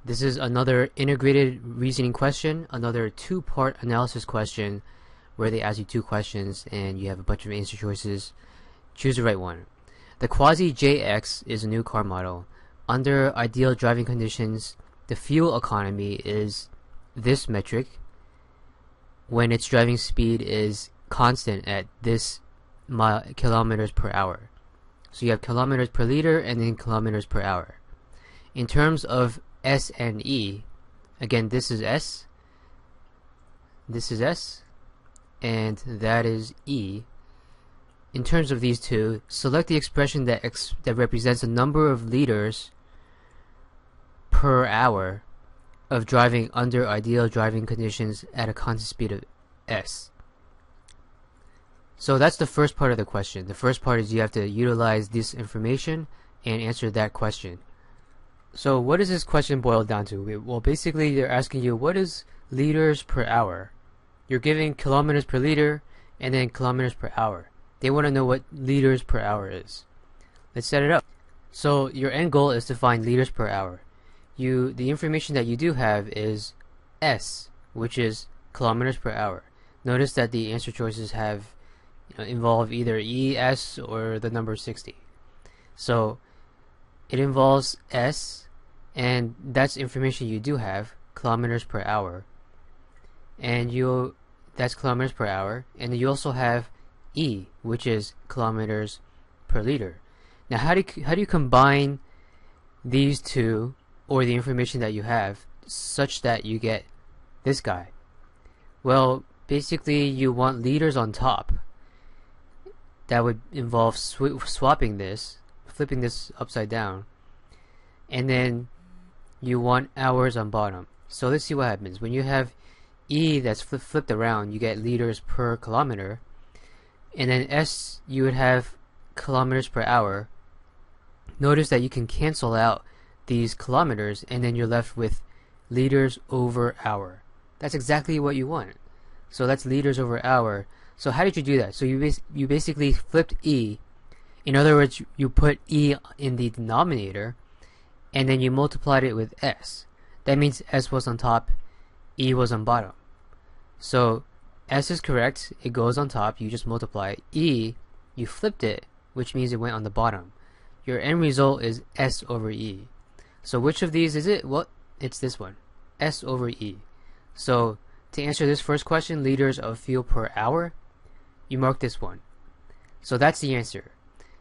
This is another integrated reasoning question, another two-part analysis question where they ask you two questions and you have a bunch of answer choices. Choose the right one. The Quasi JX is a new car model. Under ideal driving conditions, the fuel economy is this metric when its driving speed is constant at this kilometers per hour. So you have kilometers per liter and then kilometers per hour. In terms of S and E, again, this is S, and that is E. In terms of these two, select the expression that represents the number of liters per hour of driving under ideal driving conditions at a constant speed of S. So that's the first part of the question. The first part is you have to utilize this information and answer that question. So what does this question boil down to? Well, basically they're asking you what is liters per hour. You're giving kilometers per liter and then kilometers per hour. They want to know what liters per hour is. Let's set it up. So your end goal is to find liters per hour. The information that you do have is S, which is kilometers per hour. Notice that the answer choices have involve either E, S, or the number 60. So it involves S, and that's information you do have, kilometers per hour. And that's kilometers per hour. And you also have E, which is kilometers per liter. Now how do you combine these two, or the information that you have, such that you get this guy? Well, basically you want liters on top. That would involve swapping this, flipping this upside down, and then you want hours on bottom. So let's see what happens. When you have E that's flipped around, you get liters per kilometer, and then S, you would have kilometers per hour. Notice that you can cancel out these kilometers, and then you're left with liters over hour. That's exactly what you want. So that's liters over hour. So how did you do that? So you basically flipped E. In other words, you put E in the denominator, and then you multiplied it with S. That means S was on top, E was on bottom. So S is correct, it goes on top, you just multiply. E, you flipped it, which means it went on the bottom. Your end result is S over E. So which of these is it? Well, it's this one, S over E. So to answer this first question, liters of fuel per hour, you mark this one. So that's the answer.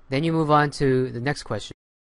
Then you move on to the next question.